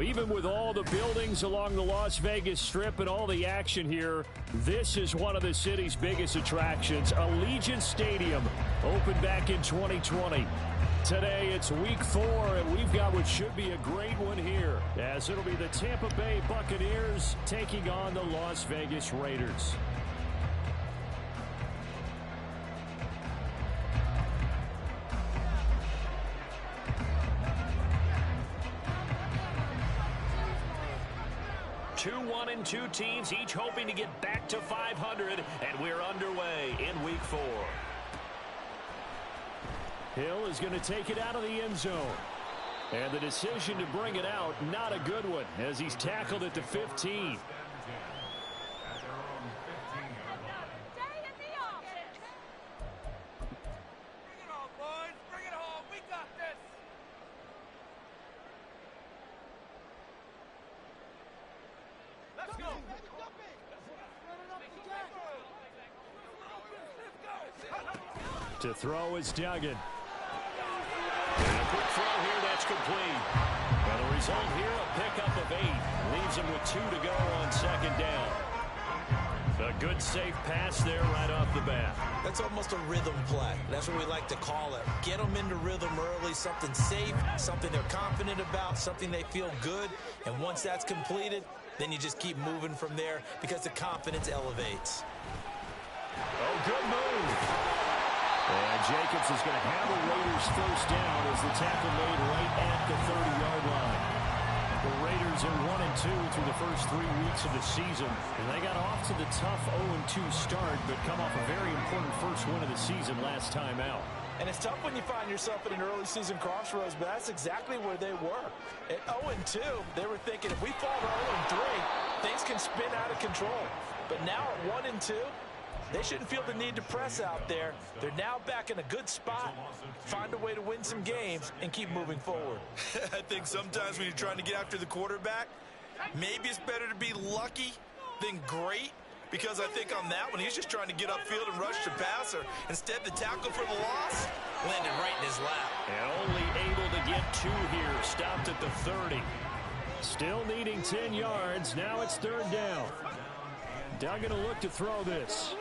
Even with all the buildings along the Las Vegas Strip and all the action here, this is one of the city's biggest attractions. Allegiant Stadium opened back in 2020. Today it's week 4, and we've got what should be a great one here, as it'll be the Tampa Bay Buccaneers taking on the Las Vegas Raiders. Two 1-2 teams, each hoping to get back to 500, and we're underway in week 4. Hill is going to take it out of the end zone. And the decision to bring it out, not a good one, as he's tackled at the 15. To throw is Duggan. And a quick throw here, that's complete. And the result here, a pickup of 8. Leaves him with 2 to go on second down. A good safe pass there right off the bat. That's almost a rhythm play. That's what we like to call it. Get them into rhythm early, something safe, something they're confident about, something they feel good. And once that's completed, then you just keep moving from there because the confidence elevates. Oh, good move. And Jacobs is going to have a Raiders first down as the tackle made right at the 30-yard line. The Raiders are 1-2 through the first 3 weeks of the season. And they got off to the tough 0-2 start, but come off a very important first win of the season last time out. And it's tough when you find yourself at an early season crossroads, but that's exactly where they were. At 0-2, they were thinking if we fall to 0-3, things can spin out of control. But now at 1-2, they shouldn't feel the need to press out there. They're now back in a good spot, find a way to win some games, and keep moving forward. I think sometimes when you're trying to get after the quarterback, maybe it's better to be lucky than great, because I think on that one, he's just trying to get upfield and rush the passer. Instead, the tackle for the loss landed right in his lap. And only able to get 2 here, stopped at the 30. Still needing 10 yards. Now it's 3rd down. Duggan will look to throw this.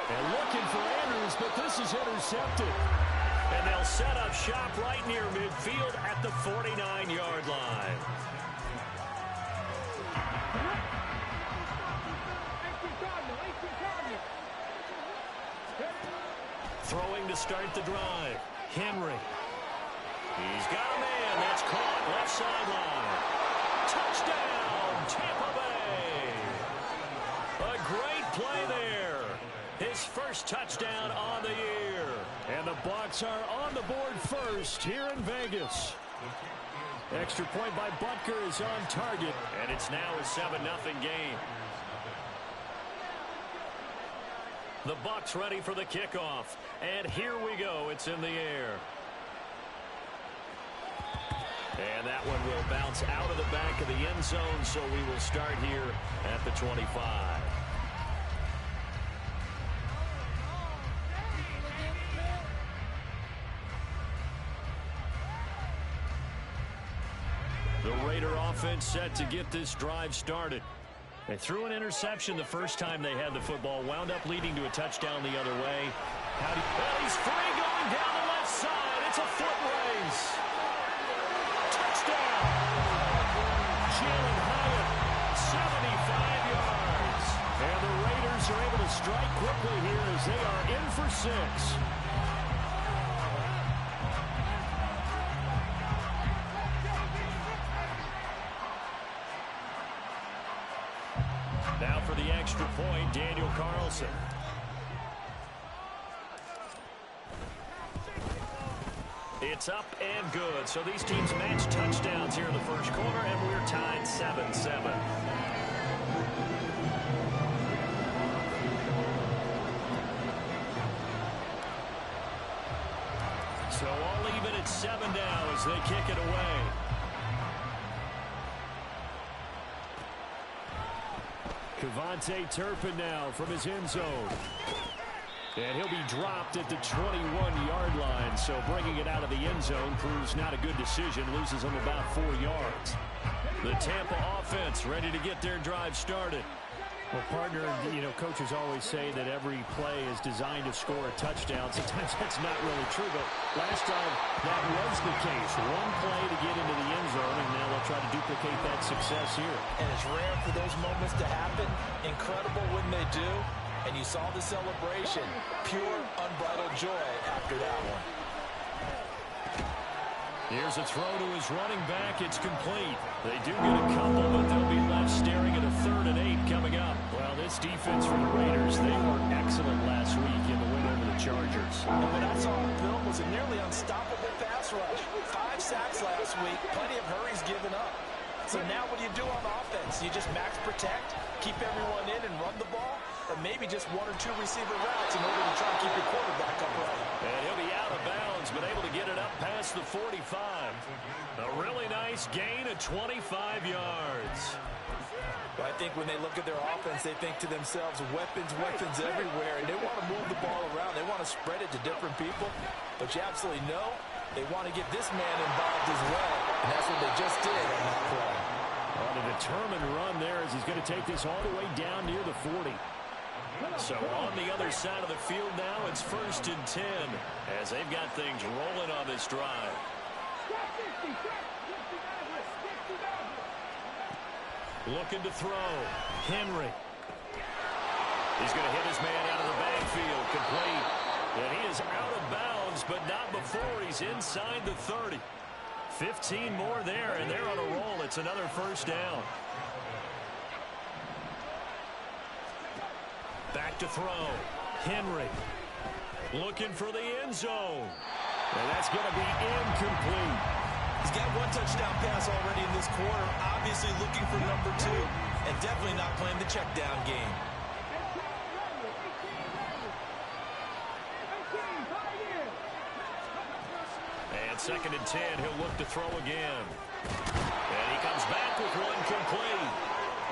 And looking for Andrews, but this is intercepted. And they'll set up shop right near midfield at the 49-yard line. Throwing to start the drive. Henry. He's got a man. That's caught left sideline. Touchdown, Tampa Bay. A great play there. His first touchdown on the year. And the Bucs are on the board first here in Vegas. Extra point by Butker is on target. And it's now a 7-0 game. The Bucs ready for the kickoff. And here we go. It's in the air. And that one will bounce out of the back of the end zone, so we will start here at the 25. The Raider offense set to get this drive started. They threw an interception the first time they had the football, wound up leading to a touchdown the other way. Well, he's free going down the left side. It's a foot race. Touchdown. Jalen Hyatt, 75 yards. And the Raiders are able to strike quickly here as they are in for 6. Now for the extra point, Daniel Carlson. It's up and good. So these teams match touchdowns here in the first quarter, and we're tied 7-7. So all even at 7 now as they kick it away. Kevontae Turpin now from his end zone. And he'll be dropped at the 21-yard line. So bringing it out of the end zone proves not a good decision. Loses him about 4 yards. The Tampa offense ready to get their drive started. Well, partner, coaches always say that every play is designed to score a touchdown. Sometimes that's not really true, but last time that was the case. One play to get into the end zone, and now they'll try to duplicate that success here. And it's rare for those moments to happen. Incredible when they do. And you saw the celebration. Pure, unbridled joy after that one. Here's a throw to his running back. It's complete. They do get a couple, but they'll be left staring at a 3rd and 8 coming up. Well, this defense for the Raiders, they were excellent last week in the win over the Chargers. And what I saw on film was a nearly unstoppable pass rush. 5 sacks last week, plenty of hurries given up. So now what do you do on offense? You just max protect, keep everyone in and run the ball, or maybe just 1 or 2 receiver routes in order to try and keep your quarterback upright. And he'll be out of bounds, but able to get it up past the 45. A really nice gain of 25 yards. But I think when they look at their offense, they think to themselves, weapons everywhere, and they want to move the ball around. They want to spread it to different people, but you absolutely know they want to get this man involved as well, and that's what they just did on that play. On a determined run there as he's going to take this all the way down near the 40. So on the other side of the field now, it's 1st and 10 as they've got things rolling on this drive. Looking to throw. Henry. He's going to hit his man out of the backfield. Complete. And he is out of bounds, but not before he's inside the 30. 15 more there, and they're on a roll. It's another 1st down. Back to throw. Henry looking for the end zone. And that's going to be incomplete. He's got 1 touchdown pass already in this quarter. Obviously looking for number 2. And definitely not playing the check down game. And 2nd and 10. He'll look to throw again. And he comes back with 1 complete.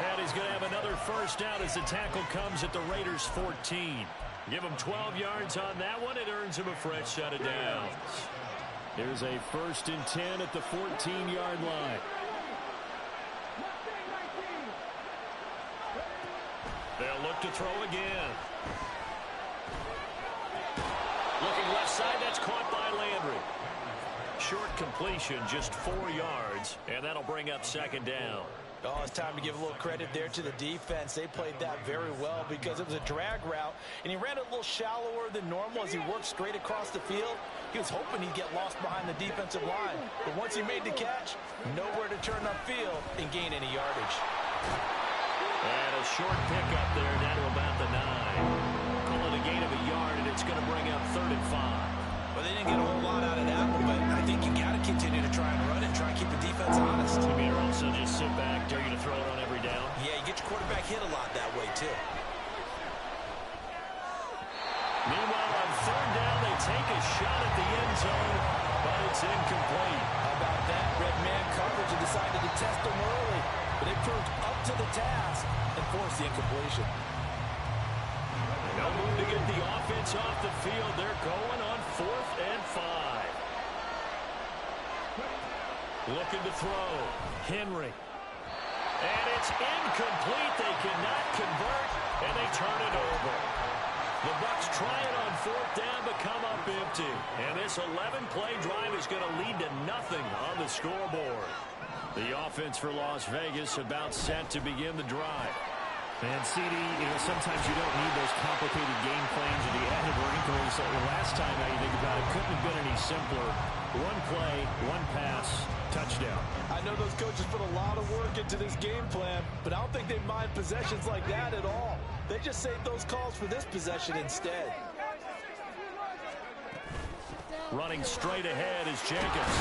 And he's going to have another 1st down as the tackle comes at the Raiders' 14. Give him 12 yards on that one. It earns him a fresh set of downs. Here's a 1st and 10 at the 14-yard line. They'll look to throw again. Looking left side, that's caught by Landry. Short completion, just 4 yards, and that'll bring up 2nd down. Oh, it's time to give a little credit there to the defense. They played that very well because it was a drag route, and he ran a little shallower than normal as he worked straight across the field. He was hoping he'd get lost behind the defensive line, but once he made the catch, nowhere to turn upfield and gain any yardage. And a short pickup there down to about the 9. Call it a gain of a yard, and it's going to bring up 3rd and 5. Well, they didn't get a whole lot out of that one, but I think you got to continue to try and run it and try and keep the defense honest. I mean, or also just sit back, dare you to throw it on every down. Yeah, you get your quarterback hit a lot that way, too. Meanwhile, on 3rd down, they take a shot at the end zone, but it's incomplete. How about that? Red man coverage and decided to test them early, but it proved up to the task and forced the incompletion. No move to get the offense off the field. They're going on 4th and 5. Looking to throw. Henry. And it's incomplete. They cannot convert, and they turn it over. The Bucs try it on 4th down, but come up empty. And this 11-play drive is going to lead to nothing on the scoreboard. The offense for Las Vegas about set to begin the drive. And CD, sometimes you don't need those complicated game plans or the added wrinkles. Last time, now you think about it, couldn't have been any simpler. 1 play, 1 pass, touchdown. I know those coaches put a lot of work into this game plan, but I don't think they mind possessions like that at all. They just saved those calls for this possession instead. Running straight ahead is Jacobs.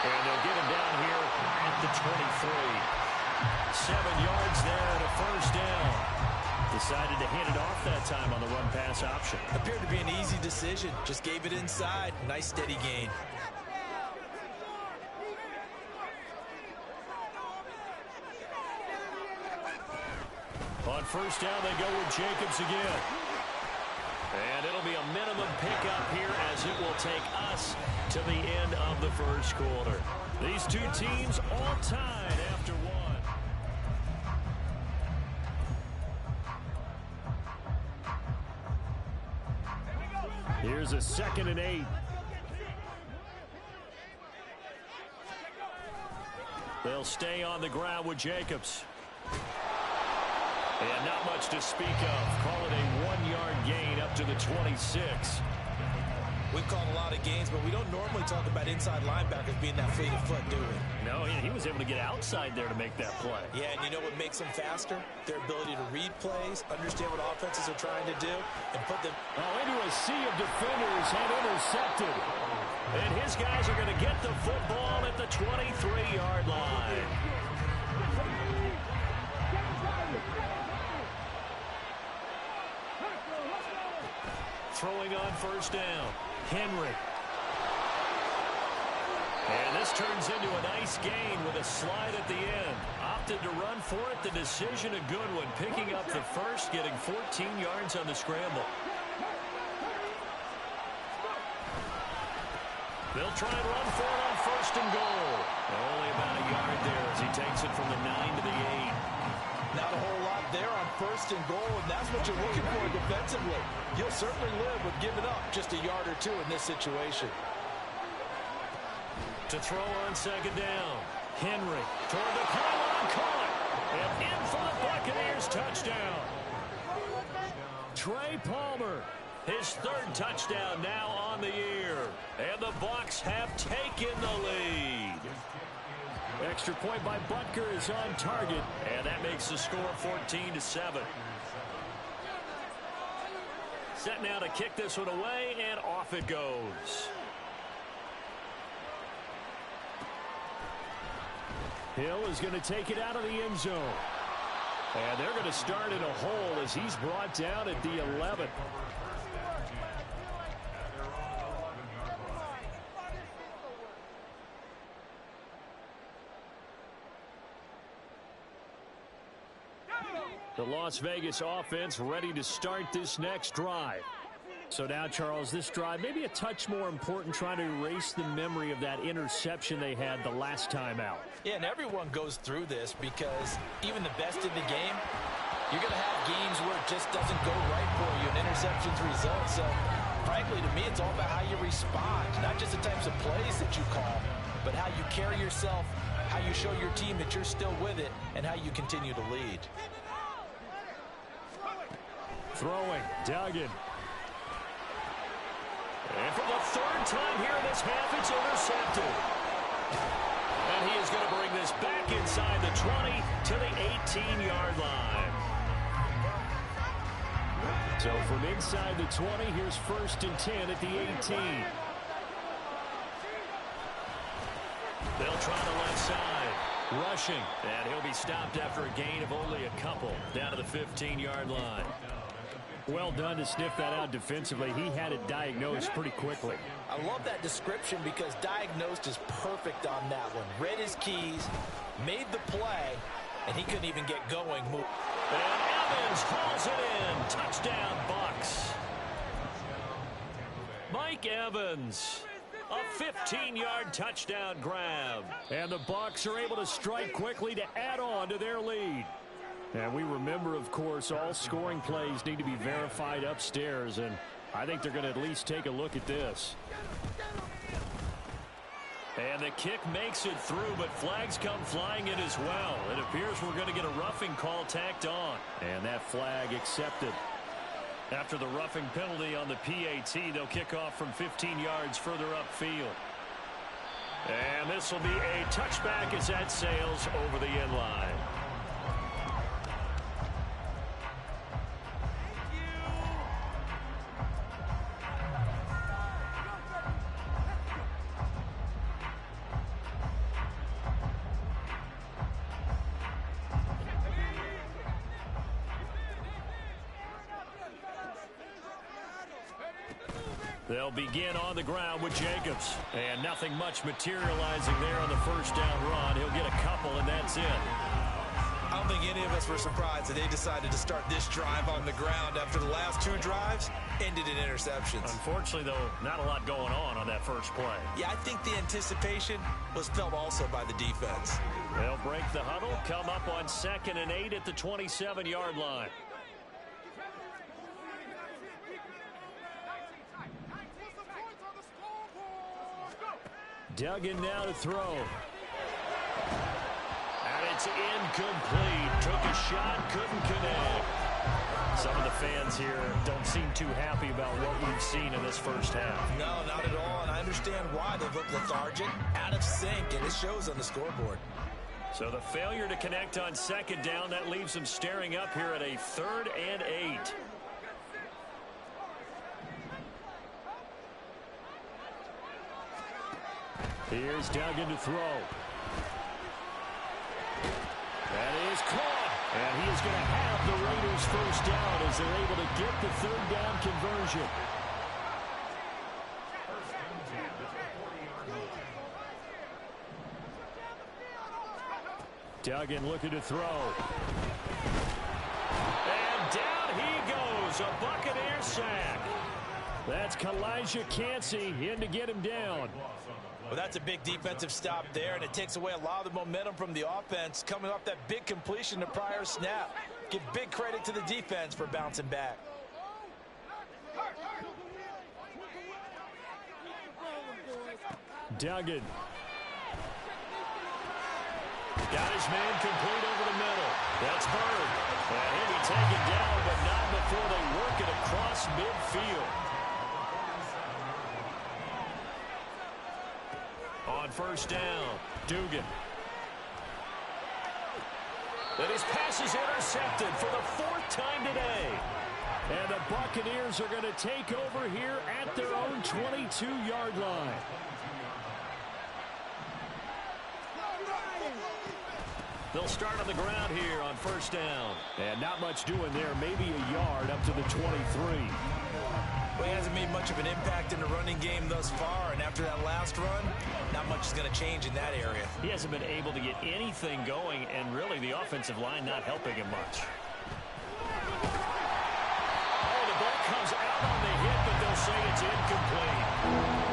And they'll get him down here at the 23. 7 yards there and a 1st down. Decided to hand it off that time on the run-pass option. Appeared to be an easy decision. Just gave it inside. Nice steady gain. On 1st down, they go with Jacobs again. And it'll pick up here as it will take us to the end of the first quarter. These two teams all tied after one. Here's a 2nd and 8. They'll stay on the ground with Jacobs. And not much to speak of. Call it a 1-yard gain up to the 26. We've called a lot of games, but we don't normally talk about inside linebackers being that fleet of foot, do we? No, he was able to get outside there to make that play. Yeah, and you know what makes them faster? Their ability to read plays, understand what offenses are trying to do, and put them into a sea of defenders and intercepted. And his guys are going to get the football at the 23-yard line. Throwing on first down. Henry. And this turns into a nice gain with a slide at the end. Opted to run for it. The decision a good one. Picking up the first, getting 14 yards on the scramble. They'll try and run for it on first and goal. Only about a yard there as he takes it from the 9 to the 8. Not a whole lot there on first and goal, and that's what you're looking for defensively. You'll certainly live with giving up just a yard or two in this situation. To throw on second down. Henry toward the pylon, caught. And in for the Buccaneers touchdown. Trey Palmer, his 3rd touchdown now on the year. And the Bucs have taken the lead. Extra point by Butker is on target. And that makes the score 14-7. Set now to kick this one away, and off it goes. Hill is going to take it out of the end zone. And they're going to start in a hole as he's brought down at the 11. The Las Vegas offense ready to start this next drive. So now, Charles, this drive maybe a touch more important, trying to erase the memory of that interception they had the last time out. Yeah, and everyone goes through this because even the best in the game, you're going to have games where it just doesn't go right for you and interceptions result. So, frankly, to me, it's all about how you respond, not just the types of plays that you call, but how you carry yourself, how you show your team that you're still with it, and how you continue to lead. Throwing, Duggan. And for the 3rd time here in this half, it's intercepted. And he is going to bring this back inside the 20 to the 18-yard line. So from inside the 20, here's 1st and 10 at the 18. They'll try the left side. Rushing. And he'll be stopped after a gain of only a couple down to the 15-yard line. Well done to sniff that out defensively. He had it diagnosed pretty quickly. I love that description because diagnosed is perfect on that one. Read his keys, made the play, and he couldn't even get going. And Evans hauls it in. Touchdown, Bucs. Mike Evans. A 15-yard touchdown grab. And the Bucs are able to strike quickly to add on to their lead. And we remember, of course, all scoring plays need to be verified upstairs, and I think they're going to at least take a look at this. And the kick makes it through, but flags come flying in as well. It appears we're going to get a roughing call tacked on. And that flag accepted. After the roughing penalty on the PAT, they'll kick off from 15 yards further upfield. And this will be a touchback as that sails over the end line. They'll begin on the ground with Jacobs. And nothing much materializing there on the first down run. He'll get a couple, and that's it. I I don't think any of us were surprised that they decided to start this drive on the ground after the last 2 drives ended in interceptions. Unfortunately, though, not a lot going on that first play. Yeah, I think the anticipation was felt also by the defense. They'll break the huddle, come up on 2nd and 8 at the 27-yard line. Duggan now to throw. And it's incomplete. Took a shot, couldn't connect. Some of the fans here don't seem too happy about what we've seen in this first half. No, not at all, and I understand why. They look lethargic, out of sync, and it shows on the scoreboard. So the failure to connect on 2nd down, that leaves them staring up here at a 3rd and 8. Here's Duggan to throw. That is caught. And he is going to have the Raiders first down as they're able to get the 3rd down conversion. Duggan looking to throw. And down he goes. A Buccaneer sack. That's Kalijah Cansey in to get him down. Well, that's a big defensive stop there, and it takes away a lot of the momentum from the offense coming off that big completion the prior snap. Give big credit to the defense for bouncing back. Duggan. Got his man complete over the middle. That's Bird. And he'll be taken down, but not before they work it across midfield. On 1st down, Dugan. And his pass is intercepted for the 4th time today. And the Buccaneers are going to take over here at their own 22-yard line. They'll start on the ground here on 1st down. And not much doing there, maybe a yard up to the 23. Well, he hasn't made much of an impact in the running game thus far, and after that last run, not much is going to change in that area. He hasn't been able to get anything going, and really the offensive line not helping him much. Oh, the ball comes out on the hit, but they'll say it's incomplete.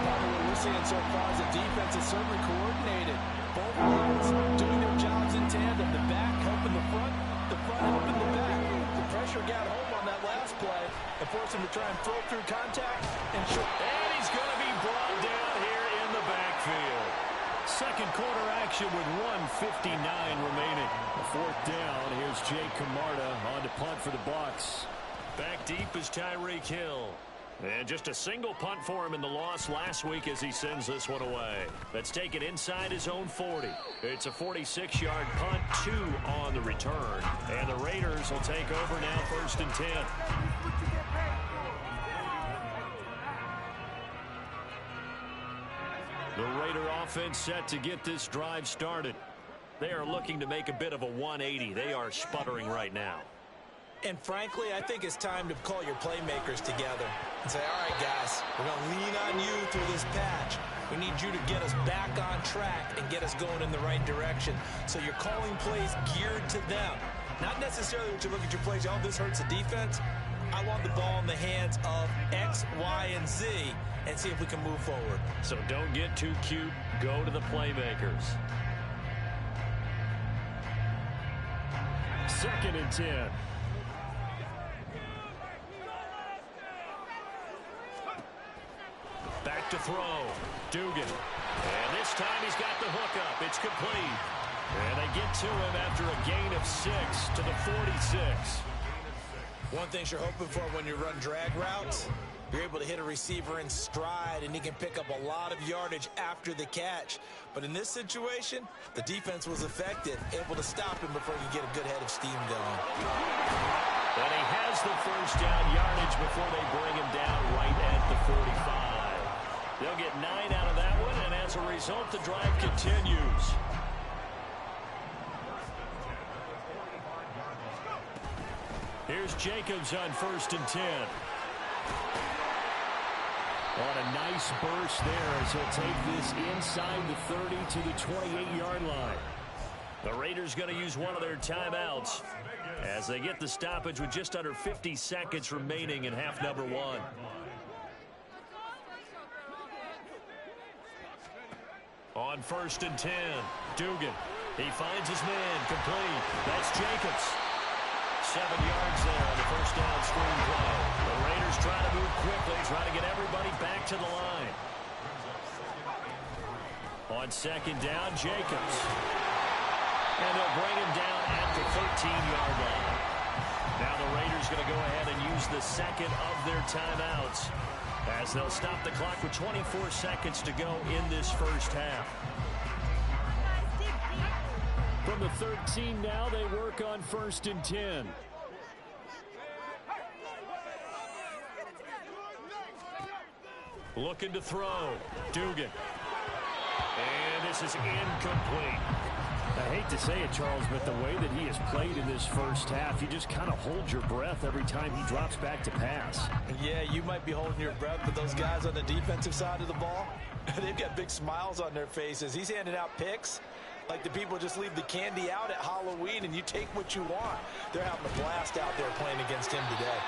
Probably what we're seeing so far is the defense is certainly coordinated. Both lines doing their jobs in tandem. The back helping the front helping the back. The pressure got home on that last play and forced him to try and throw through contact. And he's going to be brought down here in the backfield. 2nd quarter action with 1:59 remaining. A 4th down. Here's Jake Camarda on to punt for the Bucs. Back deep is Tyreek Hill. And just a single punt for him in the loss last week as he sends this one away. That's taken inside his own 40. It's a 46-yard punt, 2 on the return. And the Raiders will take over now 1st and 10. The Raider offense set to get this drive started. They are looking to make a bit of a 180. They are sputtering right now. And frankly, I think it's time to call your playmakers together and say, all right, guys, we're going to lean on you through this patch. We need you to get us back on track and get us going in the right direction. So you're calling plays geared to them. Not necessarily when you look at your plays, oh, this hurts the defense. I want the ball in the hands of X, Y, and Z and see if we can move forward. So don't get too cute. Go to the playmakers. 2nd and 10. Back to throw. Dugan. And this time he's got the hookup. It's complete. And they get to him after a gain of 6 to the 46. One thing you're hoping for when you run drag routes, you're able to hit a receiver in stride, and he can pick up a lot of yardage after the catch. But in this situation, the defense was effective, able to stop him before he could get a good head of steam going. And he has the 1st down yardage before they bring him down right at the 45. They'll get 9 out of that one, and as a result, the drive continues. Here's Jacobs on 1st and 10. On a nice burst there as he'll take this inside the 30 to the 28-yard line. The Raiders going to use one of their timeouts as they get the stoppage with just under 50 seconds remaining in half number 1. On 1st and 10, Dugan. He finds his man, complete. That's Jacobs. 7 yards there on the first down screen play. The Raiders try to move quickly, try to get everybody back to the line. On 2nd down, Jacobs. And they'll bring him down at the 13-yard line. Now the Raiders going to go ahead and use the second of their timeouts as they'll stop the clock with 24 seconds to go in this first half. From the 13 now, they work on 1st and 10. Looking to throw. Dugan. And this is incomplete. I hate to say it, Charles, but the way that he has played in this first half, you just kind of hold your breath every time he drops back to pass. Yeah, you might be holding your breath, but those guys on the defensive side of the ball, they've got big smiles on their faces. He's handing out picks like the people just leave the candy out at Halloween and you take what you want. They're having a blast out there playing against him today.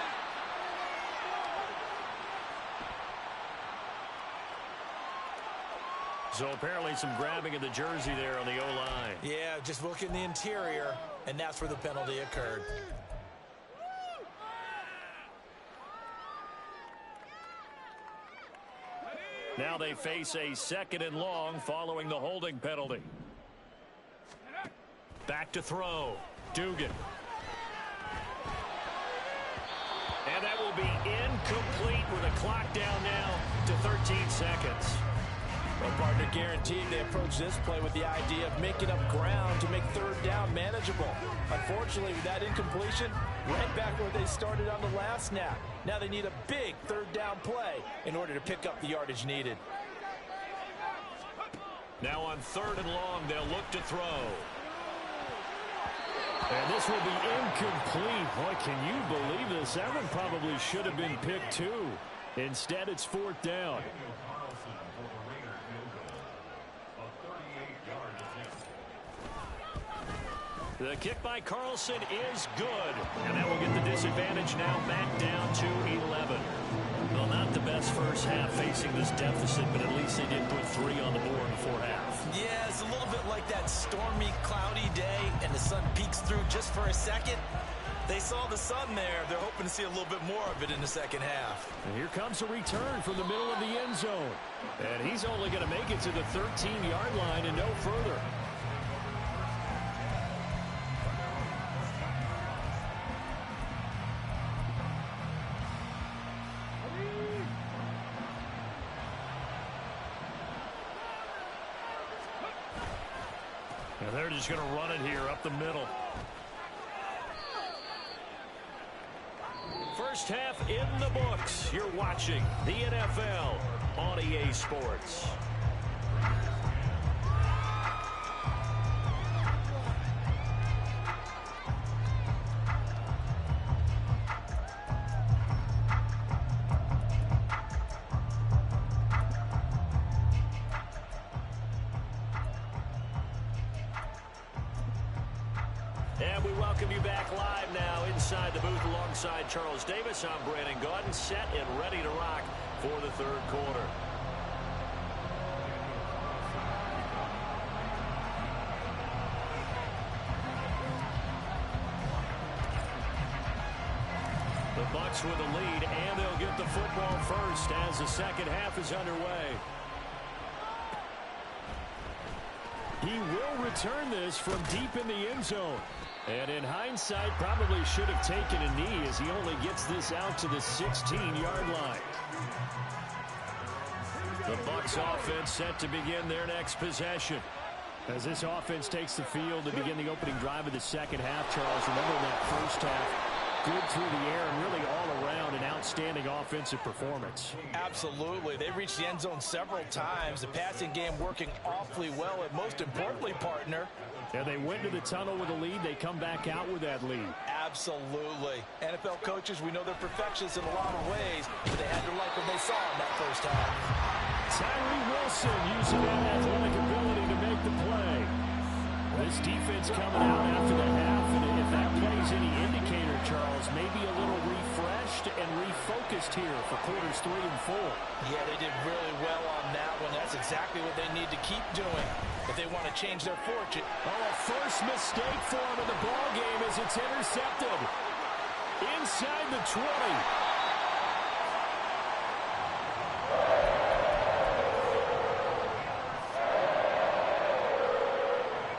So apparently some grabbing of the jersey there on the O-line. Yeah, just look in the interior, and that's where the penalty occurred. Now they face a 2nd and long following the holding penalty. Back to throw. Dugan. And that will be incomplete with a clock down now to 13 seconds. Well, partner, guaranteed they approach this play with the idea of making up ground to make 3rd down manageable. Unfortunately, with that incompletion, right back where they started on the last snap. Now they need a big 3rd down play in order to pick up the yardage needed. Now on 3rd and long, they'll look to throw. And this will be incomplete. Boy, can you believe this? That one probably should have been picked too. Instead, it's 4th down. The kick by Carlson is good. And that will get the disadvantage now back down to 11. Well, not the best first half facing this deficit, but at least they did put 3 on the board before half. Yeah, it's a little bit like that stormy, cloudy day, and the sun peeks through just for a second. They saw the sun there. They're hoping to see a little bit more of it in the second half. And here comes a return from the middle of the end zone. And he's only going to make it to the 13-yard line and no further. And they're just going to run it here up the middle. First half in the books. You're watching the NFL on EA Sports. And we welcome you back live now inside the booth alongside Charles Davis. I'm Brandon Gaudin, set and ready to rock for the 3rd quarter. The Bucs with the lead, and they'll get the football first as the second half is underway. He will return this from deep in the end zone. And in hindsight, probably should have taken a knee as he only gets this out to the 16-yard line. The Bucs offense set to begin their next possession. As this offense takes the field to begin the opening drive of the second half, Charles, remember that first half, good through the air and really all around an outstanding offensive performance. Absolutely. They reached the end zone several times. The passing game working awfully well, and most importantly, partner, yeah, they went to the tunnel with a lead. They come back out with that lead. Absolutely. NFL coaches, we know they're perfectionists in a lot of ways, but they had to like what they saw in that first half. Tyree Wilson using that athletic ability to make the play. This this defense coming out after the half, and if that plays any indicator, Charles, maybe a little refreshed and refocused here for quarters 3 and 4. Yeah, they did really well on that one. That's exactly what they need to keep doing if they want to change their fortune. Oh, a first mistake for him in the ball game as it's intercepted inside the 20.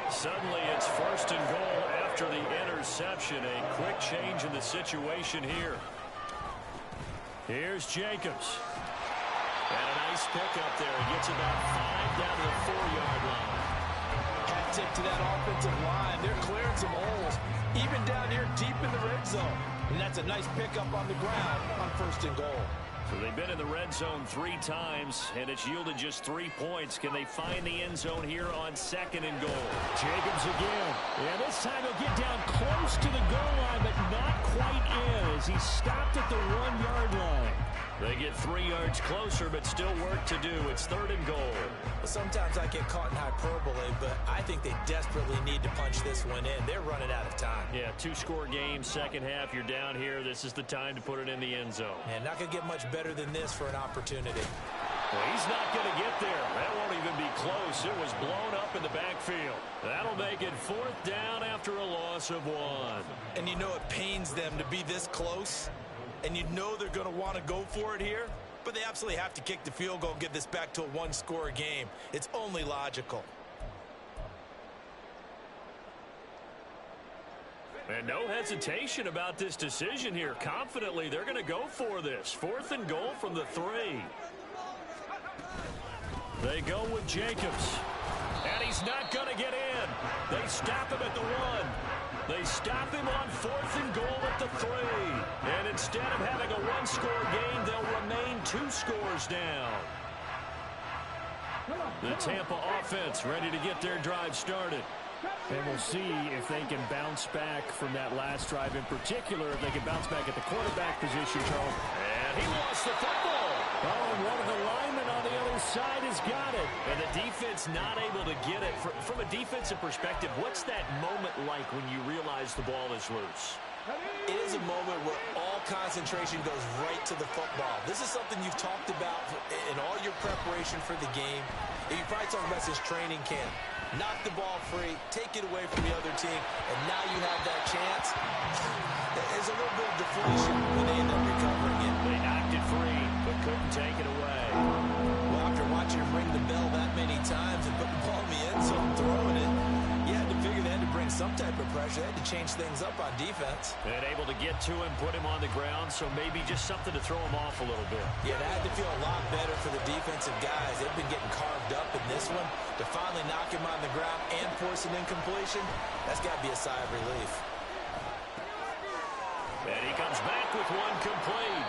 Suddenly it's first and goal after the interception. A quick change in the situation here. Here's Jacobs. And a nice pickup there. He gets about 5 down to the 4-yard line. Hat tip to that offensive line. They're clearing some holes, even down here deep in the red zone. And that's a nice pickup on the ground on first and goal. So they've been in the red zone 3 times, and it's yielded just 3 points. Can they find the end zone here on second and goal? Jacobs again. And this time he'll get down close to the goal line, but not quite in as he stopped at the 1-yard line. They get 3 yards closer, but still work to do. It's third and goal. Well, sometimes I get caught in hyperbole, but I think they desperately need to punch this one in. They're running out of time. Yeah, 2-score game, second half. You're down here. This is the time to put it in the end zone. And not going to get much better than this for an opportunity. Well, he's not going to get there. That won't even be close. It was blown up in the backfield. That'll make it 4th down after a loss of 1. And you know it pains them to be this close. And you know they're going to want to go for it here. But they absolutely have to kick the field goal and get this back to a 1-score game. It's only logical. And no hesitation about this decision here. Confidently, they're going to go for this. 4th and goal from the 3. They go with Jacobs. And he's not going to get in. They stop him at the 1. They stop him on 4th and goal at the 3. And instead of having a 1-score game, they'll remain 2 scores down. The Tampa offense ready to get their drive started. And we'll see if they can bounce back from that last drive in particular, if they can bounce back at the quarterback position, Charles. And he lost the football. Oh, and one of the linemen on the other side has got it. And the defense not able to get it. From a defensive perspective, what's that moment like when you realize the ball is loose? It is a moment where all concentration goes right to the football. This is something you've talked about in all your preparation for the game. You probably talked about this training camp. Knock the ball free, take it away from the other team, and now you have that chance. There's a little bit of deflation when they end up recovering it. They knocked it free, but couldn't take it away. Well, after watching him ring the bell that many times and put the ball in the end zone, throwing it, you had to figure they had to bring some type of pressure. They had to change things up on defense. And able to get to him, put him on the ground, so maybe just something to throw him off a little bit. Yeah, that had to feel a lot better for the defensive guys. They've been getting carved up in this one. To finally knock him on the ground and force an incompletion, that's got to be a sigh of relief. And he comes back with one complete.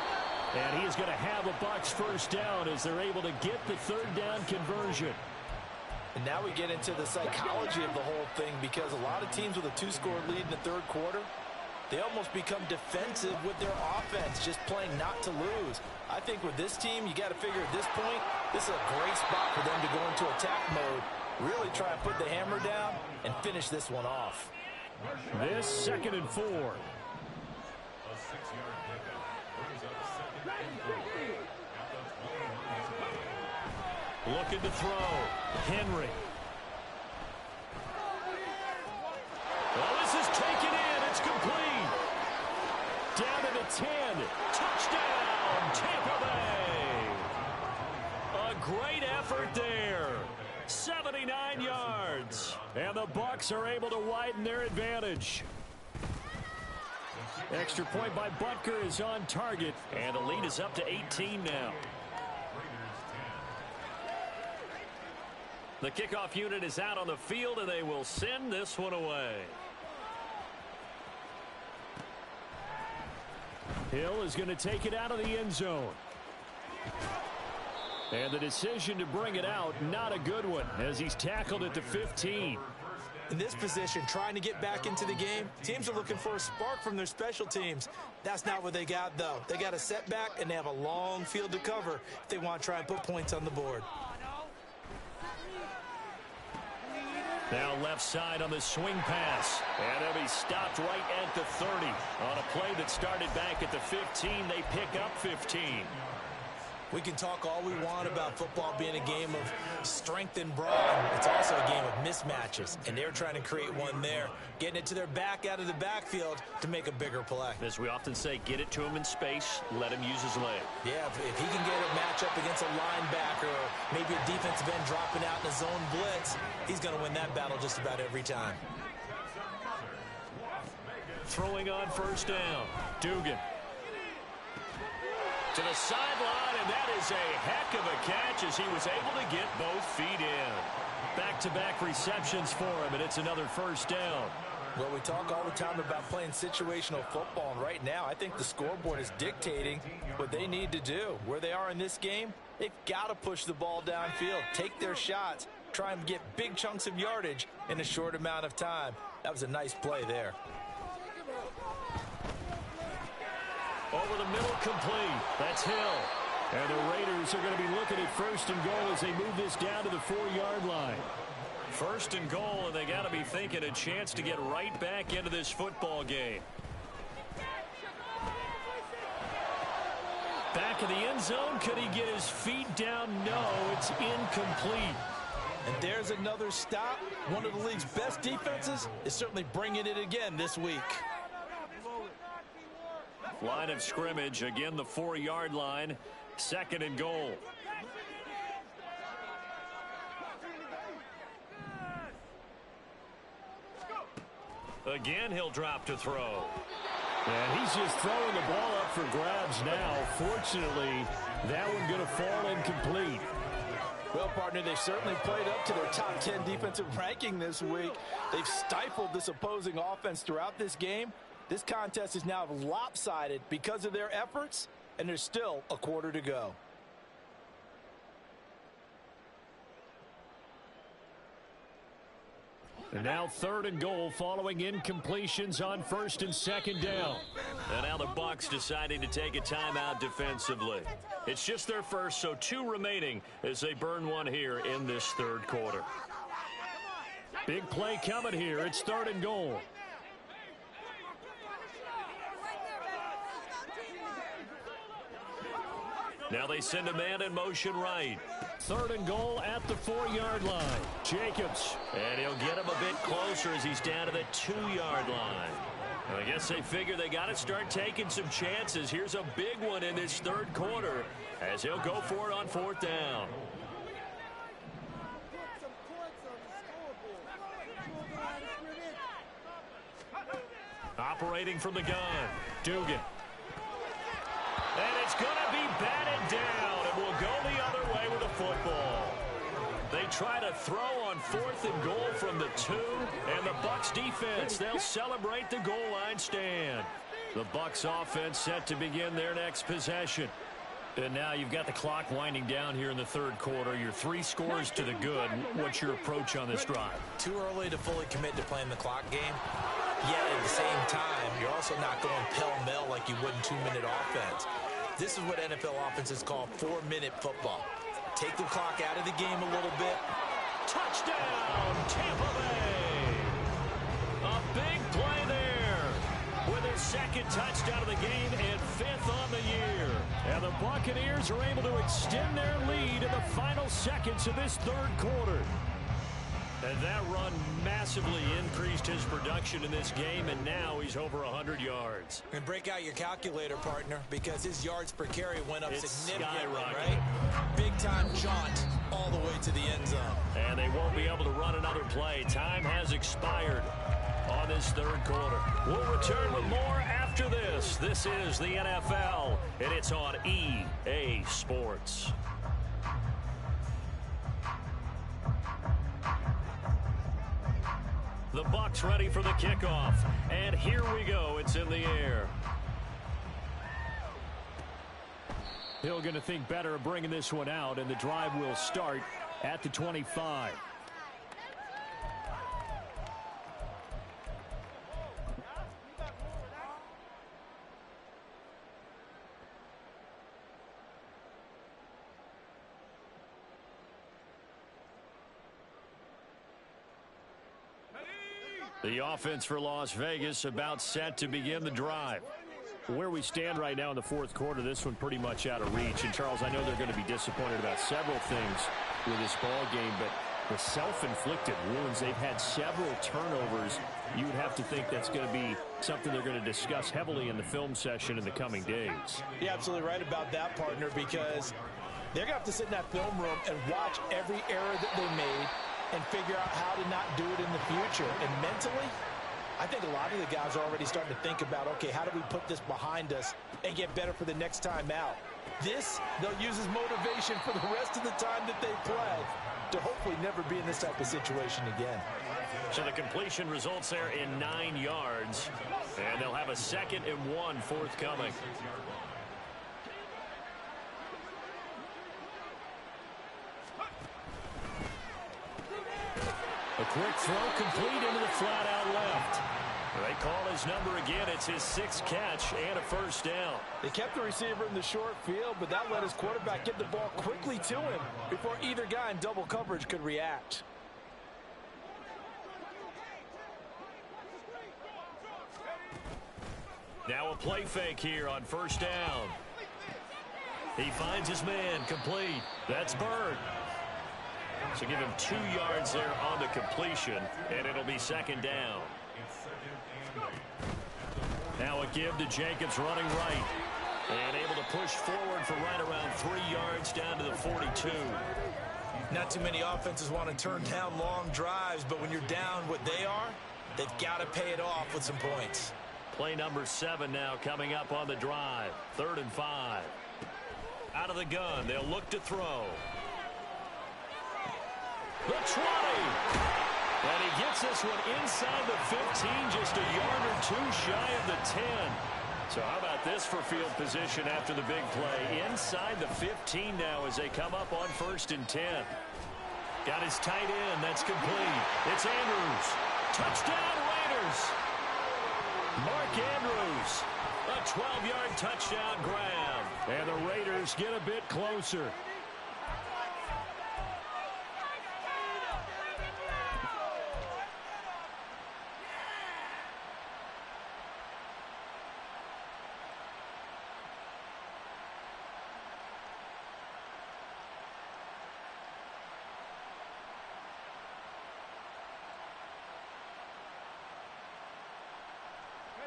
And he is going to have a Bucs first down as they're able to get the 3rd down conversion. And now we get into the psychology of the whole thing, because a lot of teams with a 2-score lead in the 3rd quarter, they almost become defensive with their offense, just playing not to lose. I think with this team, you got to figure at this point, this is a great spot for them to go into attack mode, really try and put the hammer down and finish this one off. This 2nd and 4. Looking to throw. Henry. Well, this is taken in. It's complete. Down to the 10. Touchdown, Tampa Bay. A great effort there. 79 yards. And the Bucs are able to widen their advantage. Extra point by Butker is on target. And the lead is up to 18 now. The kickoff unit is out on the field, and they will send this one away. Hill is going to take it out of the end zone. And the decision to bring it out, not a good one, as he's tackled at the 15. In this position, trying to get back into the game, teams are looking for a spark from their special teams. That's not what they got, though. They got a setback, and they have a long field to cover if they want to try and put points on the board. Now left side on the swing pass. And he'll be stopped right at the 30. On a play that started back at the 15, they pick up 15. We can talk all we want about football being a game of strength and brawn. It's also a game of mismatches, and they're trying to create one there, getting it to their back out of the backfield to make a bigger play. As we often say, get it to him in space, let him use his leg. Yeah, if he can get a matchup against a linebacker or maybe a defensive end dropping out in a zone blitz, he's going to win that battle just about every time. Throwing on first down, Dugan. To the sideline, and that is a heck of a catch as he was able to get both feet in. Back-to-back receptions for him, and it's another first down. Well, we talk all the time about playing situational football, and right now I think the scoreboard is dictating what they need to do. Where they are in this game, they've got to push the ball downfield, take their shots, try and get big chunks of yardage in a short amount of time. That was a nice play there. Over the middle, complete. That's Hill. And the Raiders are going to be looking at first and goal as they move this down to the 4-yard line. First and goal, and they got to be thinking a chance to get right back into this football game. Back of the end zone. Could he get his feet down? No, it's incomplete. And there's another stop. One of the league's best defenses is certainly bringing it again this week. Line of scrimmage, again the 4-yard line, second and goal. Again, he'll drop to throw. And he's just throwing the ball up for grabs now. Fortunately, that one going to fall incomplete. Well, partner, they've certainly played up to their top 10 defensive ranking this week. They've stifled this opposing offense throughout this game. This contest is now lopsided because of their efforts, and there's still a quarter to go. And now third and goal following incompletions on first and second down. And now the Bucs deciding to take a timeout defensively. It's just their first, so 2 remaining as they burn one here in this third quarter. Big play coming here. It's third and goal. Now they send a man in motion right. Third and goal at the 4-yard line. Jacobs. And he'll get him a bit closer as he's down to the 2-yard line. I guess they figure they got to start taking some chances. Here's a big one in this third quarter as he'll go for it on fourth down. Operating from the gun. Dugan. And it's going to be batted down, and will go the other way with the football. They try to throw on fourth and goal from the 2, and the Bucs defense, they'll celebrate the goal line stand. The Bucs offense set to begin their next possession. And now you've got the clock winding down here in the third quarter. Your 3 scores to the good. What's your approach on this drive? Too early to fully commit to playing the clock game. Yet at the same time, you're also not going pell-mell like you would in 2-minute offense. This is what NFL offenses call 4-minute football. Take the clock out of the game a little bit. Touchdown, Tampa Bay! A big play there with his second touchdown of the game and 5th on the year. And the Buccaneers are able to extend their lead in the final seconds of this third quarter. And that run massively increased his production in this game, and now he's over 100 yards. And break out your calculator, partner, because his yards per carry went up significantly, right? Big-time jaunt all the way to the end zone. And they won't be able to run another play. Time has expired on this third quarter. We'll return with more after this. This is the NFL, and it's on EA Sports. The Bucs ready for the kickoff. And here we go. It's in the air. Hill going to think better of bringing this one out, and the drive will start at the 25. The offense for Las Vegas about set to begin the drive. Where we stand right now in the fourth quarter, this one pretty much out of reach. And, Charles, I know they're going to be disappointed about several things with this ball game, but the self-inflicted wounds, they've had several turnovers. You would have to think that's going to be something they're going to discuss heavily in the film session in the coming days. You're absolutely right about that, partner, because they're going to have to sit in that film room and watch every error that they made and figure out how to not do it in the future. And mentally, I think a lot of the guys are already starting to think about, okay, how do we put this behind us and get better for the next time out? This, they'll use as motivation for the rest of the time that they play to hopefully never be in this type of situation again. So the completion results there in 9 yards, and they'll have a 2nd and 1 forthcoming. A quick throw complete into the flat-out left. They call his number again. It's his 6th catch and a first down. They kept the receiver in the short field, but that let his quarterback get the ball quickly to him before either guy in double coverage could react. Now a play fake here on first down. He finds his man, complete. That's Bird. So give him 2 yards there on the completion, and it'll be 2nd down. Now a give to Jacobs running right. And able to push forward for right around 3 yards down to the 42. Not too many offenses want to turn down long drives, but when you're down what they are, they've got to pay it off with some points. Play number 7 now coming up on the drive. 3rd and 5. Out of the gun, they'll look to throw. The 20. And he gets this one inside the 15, just a yard or 2 shy of the 10. So how about this for field position after the big play? Inside the 15 now as they come up on 1st and 10. Got his tight end. That's complete. It's Andrews. Touchdown, Raiders. Mark Andrews. A 12-yard touchdown grab. And the Raiders get a bit closer.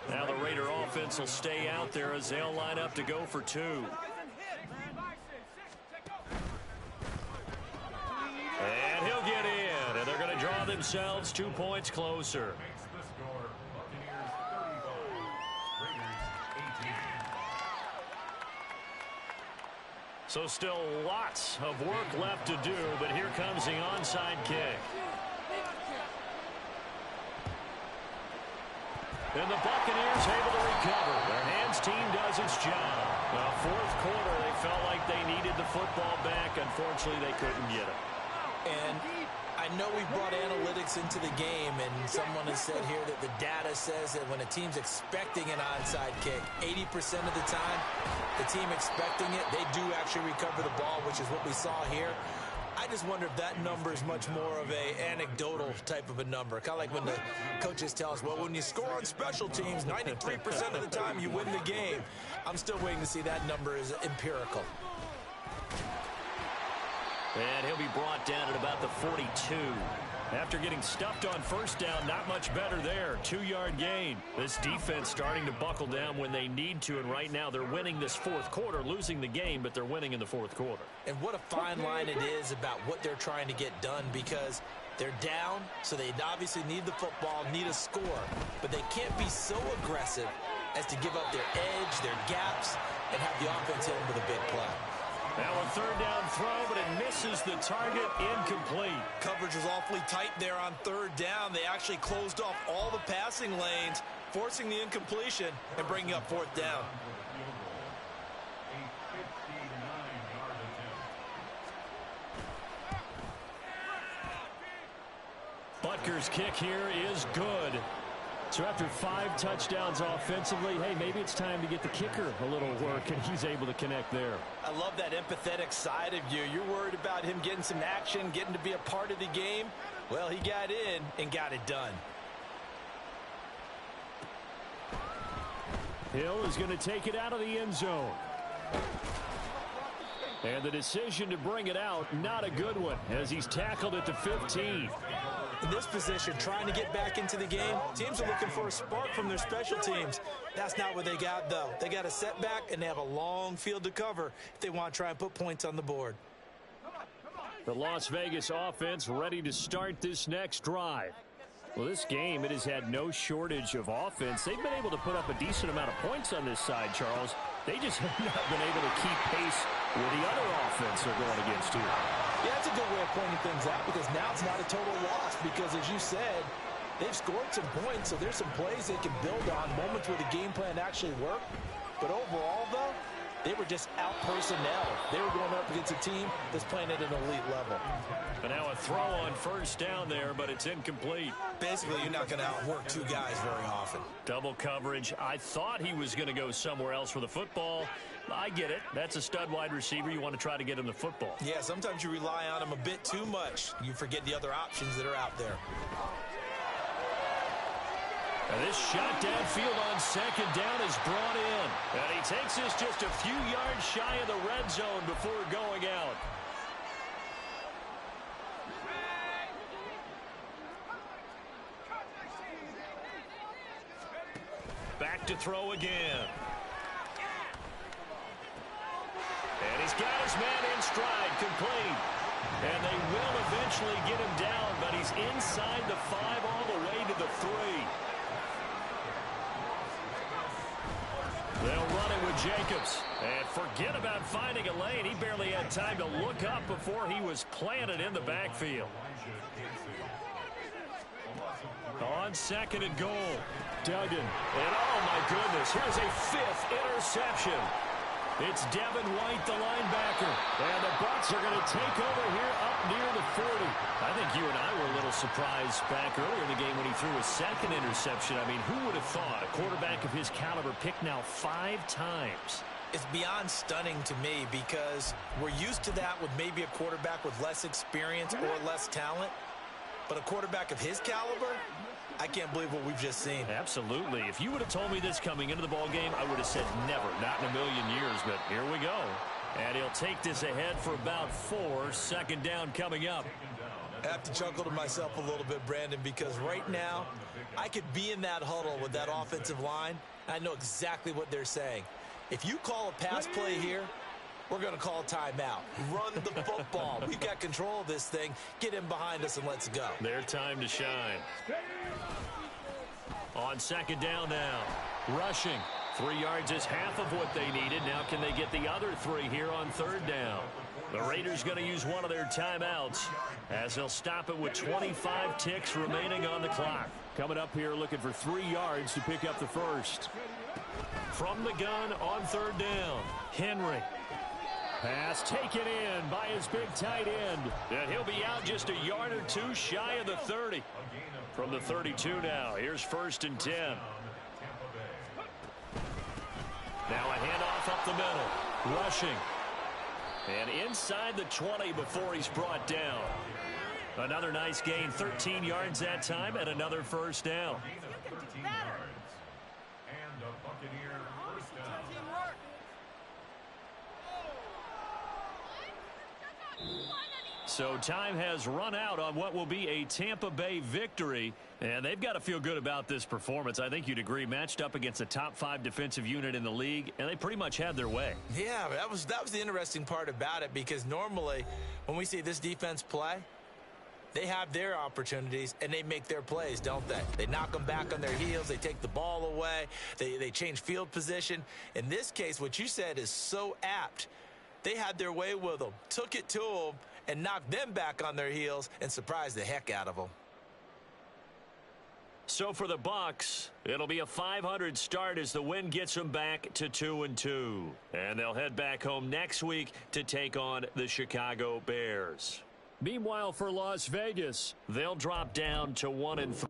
Now the Raider offense will stay out there as they'll line up to go for 2. And he'll get in, and they're going to draw themselves 2 points closer. So still lots of work left to do, but here comes the onside kick. And the Buccaneers able to recover. Their hands team does its job. Well, 4th quarter, they felt like they needed the football back. Unfortunately, they couldn't get it. And I know we brought analytics into the game, and someone has said here that the data says that when a team's expecting an onside kick, 80% of the time, the team expecting it, they do actually recover the ball, which is what we saw here. I just wonder if that number is much more of a anecdotal type of a number. Kind of like when the coaches tell us, well, when you score on special teams, 93% of the time you win the game. I'm still waiting to see that number is empirical. And he'll be brought down at about the 42. After getting stuffed on 1st down, not much better there. 2-yard gain. This defense starting to buckle down when they need to, and right now they're winning this 4th quarter, losing the game, but they're winning in the 4th quarter. And what a fine line it is about what they're trying to get done, because they're down, so they obviously need the football, need a score, but they can't be so aggressive as to give up their edge, their gaps, and have the offense hit them with a big play. Now a 3rd down throw, but it misses the target, incomplete. Coverage was awfully tight there on 3rd down. They actually closed off all the passing lanes, forcing the incompletion and bringing up 4th down. Butker's kick here is good. So after 5 touchdowns offensively, hey, maybe it's time to get the kicker a little work, and he's able to connect there. I love that empathetic side of you. You're worried about him getting some action, getting to be a part of the game. Well, he got in and got it done. Hill is going to take it out of the end zone. And the decision to bring it out, not a good one, as he's tackled at the 15. In this position, trying to get back into the game, teams are looking for a spark from their special teams. That's not what they got, though. They got a setback, and they have a long field to cover if they want to try and put points on the board. The Las Vegas offense ready to start this next drive. Well, this game, it has had no shortage of offense. They've been able to put up a decent amount of points on this side, Charles. They just have not been able to keep pace with the other offense they're going against here. Yeah, that's a good way of pointing things out, because now it's not a total loss, because as you said, they've scored some points, so there's some plays they can build on, moments where the game plan actually worked. But overall, though, they were just out personnel. They were going up against a team that's playing at an elite level. But now a throw on first down there, but it's incomplete. Basically, you're not going to outwork two guys very often. Double coverage. I thought he was going to go somewhere else for the football. I get it. That's a stud wide receiver. You want to try to get him the football. Yeah, sometimes you rely on him a bit too much. You forget the other options that are out there. And this shot downfield on second down is brought in. And he takes this just a few yards shy of the red zone before going out. Back to throw again. And he's got his man in stride, complete. And they will eventually get him down, but he's inside the 5 all the way to the 3. They'll run it with Jacobs. And forget about finding a lane. He barely had time to look up before he was planted in the backfield. On second and goal, Duggan. And oh my goodness, here's a 5th interception. It's Devin White, the linebacker. And the Bucs are going to take over here up near the 40. I think you and I were a little surprised back earlier in the game when he threw his 2nd interception. I mean, who would have thought a quarterback of his caliber picked now 5 times? It's beyond stunning to me, because we're used to that with maybe a quarterback with less experience or less talent. But a quarterback of his caliber, I can't believe what we've just seen. Absolutely. If you would have told me this coming into the ball game, I would have said never, not in a million years. But here we go. And he'll take this ahead for about 4. Second down coming up. I have to chuckle to myself a little bit, Brandon, because right now I could be in that huddle with that offensive line. I know exactly what they're saying. If you call a pass play here, we're going to call a timeout. Run the football. We've got control of this thing. Get him behind us and let's go. Their time to shine. On second down now. Rushing. 3 yards is half of what they needed. Now can they get the other 3 here on third down? The Raiders going to use one of their timeouts as they'll stop it with 25 ticks remaining on the clock. Coming up here looking for 3 yards to pick up the first. From the gun on third down. Henry. Pass taken in by his big tight end. And he'll be out just a yard or 2 shy of the 30. From the 32 now. Here's 1st and 10. Now a handoff up the middle. Rushing. And inside the 20 before he's brought down. Another nice gain. 13 yards that time and another first down. So time has run out on what will be a Tampa Bay victory, and they've got to feel good about this performance. I think you'd agree, matched up against a top 5 defensive unit in the league, and they pretty much had their way. Yeah, that was the interesting part about it, because normally when we see this defense play, they have their opportunities and they make their plays, don't they? They knock them back on their heels. They take the ball away. They change field position. In this case, what you said is so apt. They had their way with them, took it to them, and knocked them back on their heels and surprised the heck out of them. So for the Bucs, it'll be a 500 start as the win gets them back to 2-2. And they'll head back home next week to take on the Chicago Bears. Meanwhile, for Las Vegas, they'll drop down to 1-3.